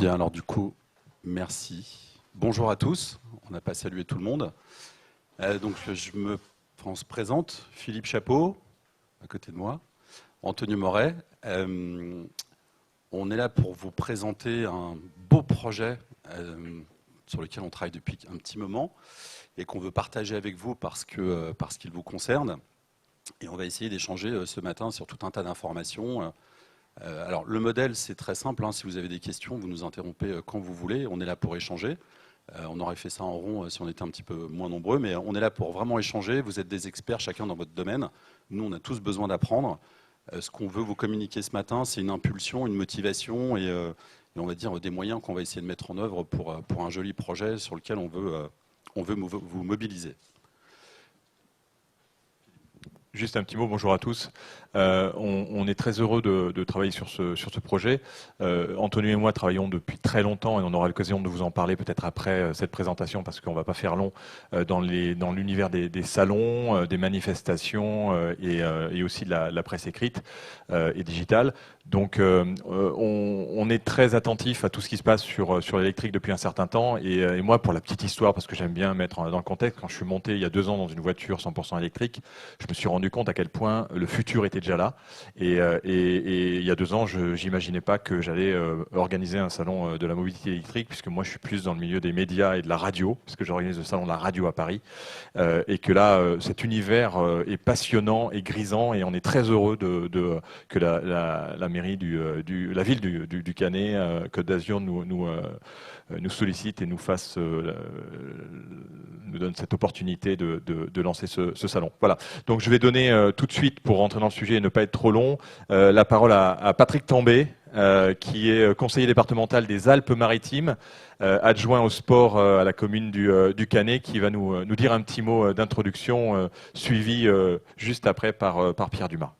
Bien, alors du coup, merci. Bonjour à tous. On n'a pas salué tout le monde. On se présente. Philippe Chapeau, à côté de moi. Anthony Moret. On est là pour vous présenter un beau projet sur lequel on travaille depuis un petit moment et qu'on veut partager avec vous parce qu'il vous concerne. Et on va essayer d'échanger ce matin sur tout un tas d'informations. Alors, le modèle, c'est très simple. Si vous avez des questions, vous nous interrompez quand vous voulez. On est là pour échanger. On aurait fait ça en rond si on était un petit peu moins nombreux, mais on est là pour vraiment échanger. Vous êtes des experts, chacun dans votre domaine. Nous, on a tous besoin d'apprendre. Ce qu'on veut vous communiquer ce matin, c'est une impulsion, une motivation et on va dire des moyens qu'on va essayer de mettre en œuvre pour un joli projet sur lequel on veut vous mobiliser. Juste un petit mot, bonjour à tous. On est très heureux de travailler sur ce projet. Anthony et moi travaillons depuis très longtemps et on aura l'occasion de vous en parler peut-être après cette présentation parce qu'on ne va pas faire long dans l'univers des salons, des manifestations et aussi de la presse écrite et digitale. Donc on est très attentif à tout ce qui se passe sur l'électrique depuis un certain temps et moi pour la petite histoire, parce que j'aime bien mettre dans le contexte, quand je suis monté il y a 2 ans dans une voiture 100% électrique, je me suis rendu compte à quel point le futur était déjà là. Et il y a 2 ans, je n'imaginais pas que j'allais organiser un salon de la mobilité électrique, puisque moi je suis plus dans le milieu des médias et de la radio, parce que j'organise le salon de la radio à Paris. Et que là, cet univers est passionnant et grisant, et on est très heureux que la mairie la ville du Canet, Côte d'Azur, nous sollicite et nous donne cette opportunité de lancer ce salon. Voilà. Donc je vais donner tout de suite, pour rentrer dans le sujet et ne pas être trop long, la parole à Patrick Tambay, qui est conseiller départemental des Alpes-Maritimes, adjoint au sport à la commune du Canet, qui va nous dire un petit mot d'introduction, suivi juste après par Pierre Dumas.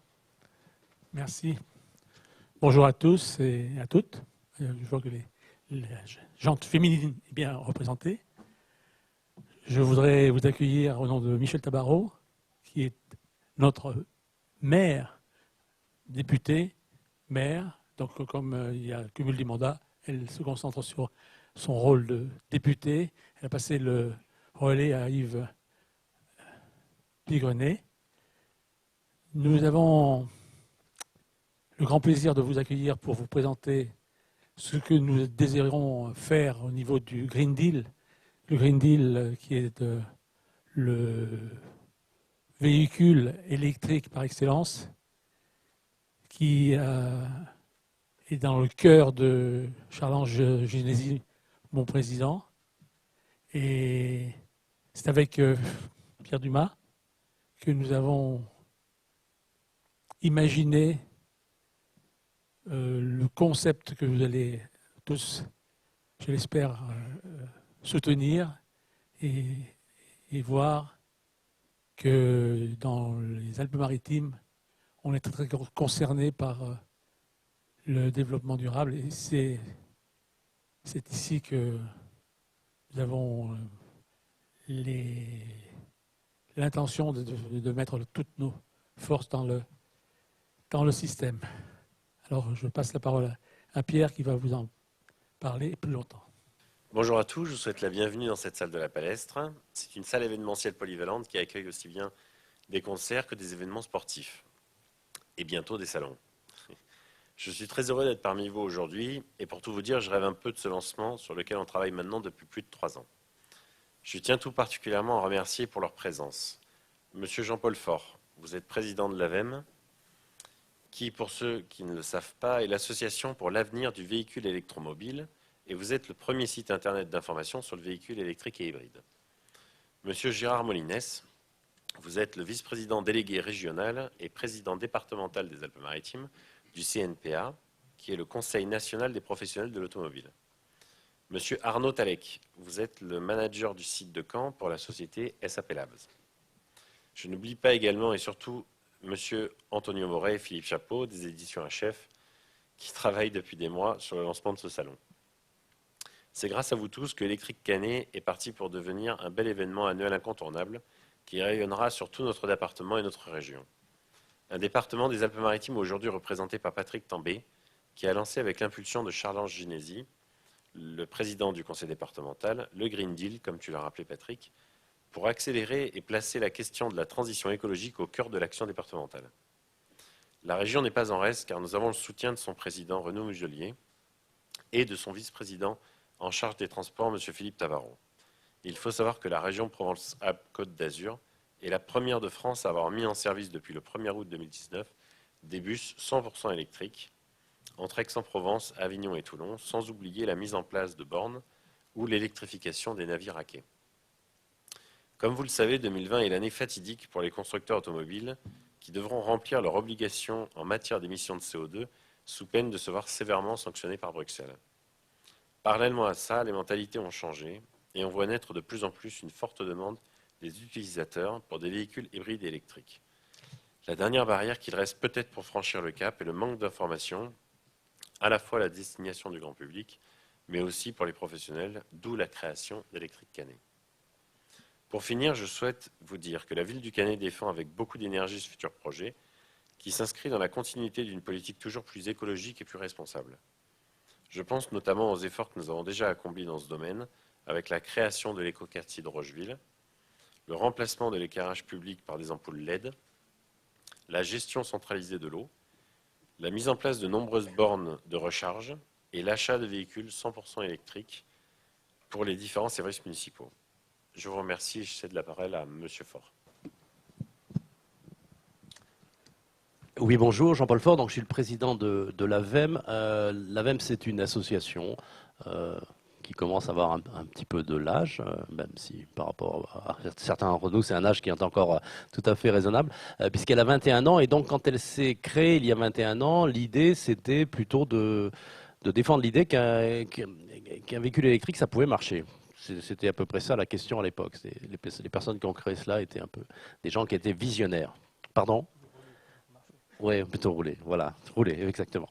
Merci. Bonjour à tous et à toutes. Je vois que la gente féminine est bien représentée. Je voudrais vous accueillir au nom de Michel Tabarot, qui est notre maire, député, maire. Donc comme il y a cumul des mandats, elle se concentre sur son rôle de député. Elle a passé le relais à Yves Pigrenet. Nous avons le grand plaisir de vous accueillir pour vous présenter ce que nous désirons faire au niveau du Green Deal. Le Green Deal qui est le véhicule électrique par excellence, qui est dans le cœur de Charles-Ange Genesi, mon président. Et c'est avec Pierre Dumas que nous avons imaginé le concept que vous allez tous, je l'espère, soutenir et voir que dans les Alpes-Maritimes, on est très concerné par le développement durable et c'est ici que nous avons l'intention de mettre toutes nos forces dans le système. Alors, je passe la parole à Pierre qui va vous en parler plus longtemps. Bonjour à tous, je vous souhaite la bienvenue dans cette salle de la Palestre. C'est une salle événementielle polyvalente qui accueille aussi bien des concerts que des événements sportifs et bientôt des salons. Je suis très heureux d'être parmi vous aujourd'hui et pour tout vous dire, je rêve un peu de ce lancement sur lequel on travaille maintenant depuis plus de 3 ans. Je tiens tout particulièrement à remercier pour leur présence. Monsieur Jean-Paul Faure, vous êtes président de l'AVEM, qui, pour ceux qui ne le savent pas, est l'association pour l'avenir du véhicule électromobile, et vous êtes le premier site internet d'information sur le véhicule électrique et hybride. Monsieur Gérard Molines, vous êtes le vice-président délégué régional et président départemental des Alpes-Maritimes du CNPA, qui est le Conseil national des professionnels de l'automobile. Monsieur Arnaud Talec, vous êtes le manager du site de Caen pour la société SAP Labs. Je n'oublie pas également et surtout Monsieur Anthony Moret et Philippe Chapeau, des éditions HF, qui travaillent depuis des mois sur le lancement de ce salon. C'est grâce à vous tous que Électrique Canet est parti pour devenir un bel événement annuel incontournable qui rayonnera sur tout notre département et notre région. Un département des Alpes-Maritimes aujourd'hui représenté par Patrick Tambay, qui a lancé avec l'impulsion de Charles-Ange Genesi le président du conseil départemental, le Green Deal, comme tu l'as rappelé Patrick, pour accélérer et placer la question de la transition écologique au cœur de l'action départementale. La région n'est pas en reste car nous avons le soutien de son président Renaud Muselier et de son vice-président en charge des transports, M. Philippe Tavaron. Il faut savoir que la région Provence-Alpes-Côte d'Azur est la première de France à avoir mis en service depuis le 1er août 2019 des bus 100% électriques entre Aix-en-Provence, Avignon et Toulon, sans oublier la mise en place de bornes ou l'électrification des navires à quai. Comme vous le savez, 2020 est l'année fatidique pour les constructeurs automobiles qui devront remplir leurs obligations en matière d'émissions de CO2 sous peine de se voir sévèrement sanctionnés par Bruxelles. Parallèlement à ça, les mentalités ont changé et on voit naître de plus en plus une forte demande des utilisateurs pour des véhicules hybrides et électriques. La dernière barrière qu'il reste peut-être pour franchir le cap est le manque d'informations, à la fois à la destination du grand public, mais aussi pour les professionnels, d'où la création d'Électrique Canet. Pour finir, je souhaite vous dire que la ville du Canet défend avec beaucoup d'énergie ce futur projet, qui s'inscrit dans la continuité d'une politique toujours plus écologique et plus responsable. Je pense notamment aux efforts que nous avons déjà accomplis dans ce domaine, avec la création de l'écoquartier de Rocheville, le remplacement de l'éclairage public par des ampoules LED, la gestion centralisée de l'eau, la mise en place de nombreuses bornes de recharge et l'achat de véhicules 100% électriques pour les différents services municipaux. Je vous remercie et je cède la parole à M. Faure. Oui, bonjour, Jean-Paul Faure, donc je suis le président de l'AVEM. L'AVEM, c'est une association qui commence à avoir un petit peu de l'âge, même si par rapport à certains d'entre nous, c'est un âge qui est encore tout à fait raisonnable, puisqu'elle a 21 ans. Et donc, quand elle s'est créée il y a 21 ans, l'idée, c'était plutôt de défendre l'idée qu'un véhicule électrique, ça pouvait marcher. C'était à peu près ça la question à l'époque. Les personnes qui ont créé cela étaient un peu des gens qui étaient visionnaires. Pardon ? Oui, plutôt rouler, voilà, rouler, exactement.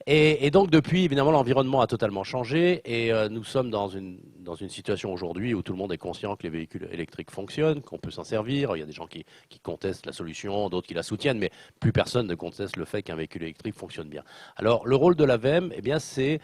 Et donc depuis, évidemment, l'environnement a totalement changé et nous sommes dans une situation aujourd'hui où tout le monde est conscient que les véhicules électriques fonctionnent, qu'on peut s'en servir. Il y a des gens qui contestent la solution, d'autres qui la soutiennent, mais plus personne ne conteste le fait qu'un véhicule électrique fonctionne bien. Alors, le rôle de l'AVEM, eh bien, c'est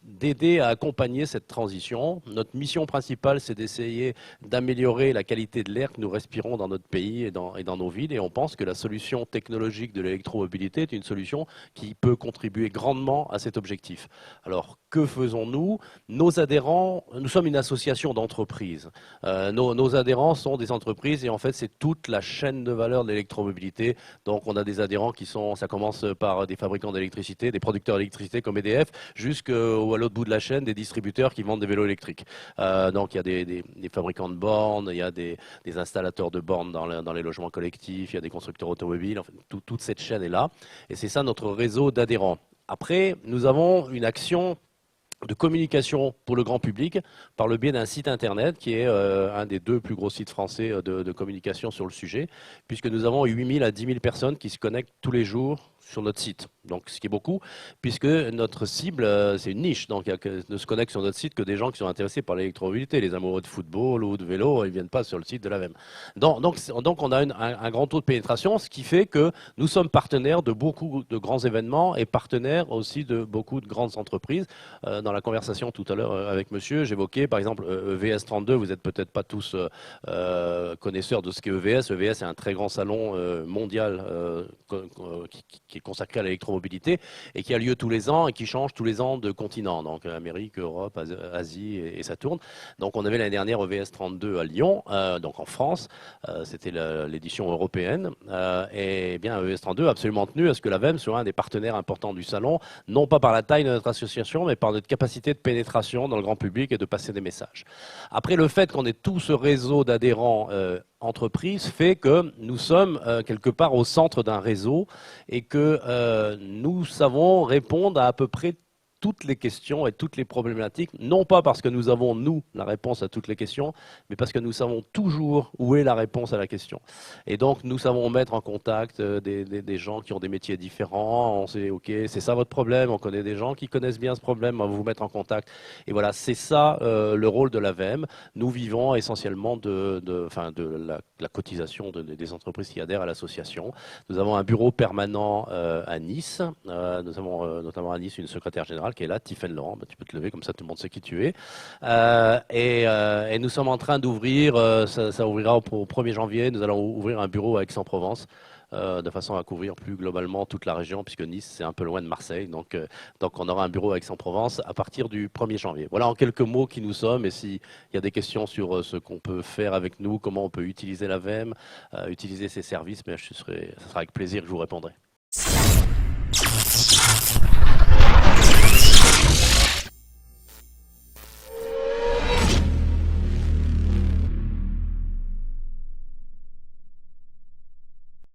d'aider à accompagner cette transition. Notre mission principale, c'est d'essayer d'améliorer la qualité de l'air que nous respirons dans notre pays et dans nos villes. Et on pense que la solution technologique de l'électromobilité est une solution qui peut contribuer grandement à cet objectif. Alors, que faisons-nous? Nos adhérents, nous sommes une association d'entreprises. Nos adhérents sont des entreprises et en fait, c'est toute la chaîne de valeur de l'électromobilité. Donc, on a des adhérents qui sont, ça commence par des fabricants d'électricité, des producteurs d'électricité comme EDF, jusqu'à l'autre bout de la chaîne, des distributeurs qui vendent des vélos électriques. Donc, il y a des fabricants de bornes, il y a des installateurs de bornes dans les logements collectifs, il y a des constructeurs automobiles, enfin, toute cette chaîne est là. Et c'est ça notre réseau d'adhérents. Après, nous avons une action de communication pour le grand public par le biais d'un site internet qui est un des 2 plus gros sites français de communication sur le sujet, puisque nous avons 8 000 à 10 000 personnes qui se connectent tous les jours sur notre site. Donc, ce qui est beaucoup, puisque notre cible, c'est une niche. Donc, il ne se connectent sur notre site que des gens qui sont intéressés par l'électromobilité. Les amoureux de football ou de vélo, ils ne viennent pas sur le site de l'AVEM. Donc, on a un grand taux de pénétration, ce qui fait que nous sommes partenaires de beaucoup de grands événements et partenaires aussi de beaucoup de grandes entreprises. Dans la conversation tout à l'heure avec monsieur, j'évoquais par exemple EVS 32. Vous n'êtes peut-être pas tous connaisseurs de ce qu'est EVS. EVS est un très grand salon mondial qui est consacré à l'électromobilité et qui a lieu tous les ans et qui change tous les ans de continent. Donc Amérique, Europe, Asie et ça tourne. Donc on avait l'année dernière EVS 32 à Lyon, donc en France. C'était l'édition européenne. Et bien EVS 32 a absolument tenu à ce que l'AVEM soit un des partenaires importants du salon, non pas par la taille de notre association, mais par notre capacité de pénétration dans le grand public et de passer des messages. Après, le fait qu'on ait tout ce réseau d'adhérents entreprises fait que nous sommes quelque part au centre d'un réseau et que nous savons répondre à peu près toutes les questions et toutes les problématiques, non pas parce que nous avons, nous, la réponse à toutes les questions, mais parce que nous savons toujours où est la réponse à la question. Et donc, nous savons mettre en contact des gens qui ont des métiers différents. On sait, OK, c'est ça votre problème, on connaît des gens qui connaissent bien ce problème, on va vous mettre en contact. Et voilà, c'est ça le rôle de l'AVEM. Nous vivons essentiellement de la cotisation des entreprises qui adhèrent à l'association. Nous avons un bureau permanent à Nice. Nous avons notamment à Nice une secrétaire générale générale qui est là, Tiffaine Laurent. Tu peux te lever, comme ça tout le monde sait qui tu es. Et nous sommes en train d'ouvrir, ça ouvrira au 1er janvier, nous allons ouvrir un bureau à Aix-en-Provence, de façon à couvrir plus globalement toute la région, puisque Nice, c'est un peu loin de Marseille. Donc on aura un bureau à Aix-en-Provence à partir du 1er janvier. Voilà en quelques mots qui nous sommes. Et s'il y a des questions sur ce qu'on peut faire avec nous, comment on peut utiliser la VEM, utiliser ses services, mais ça sera avec plaisir que je vous répondrai.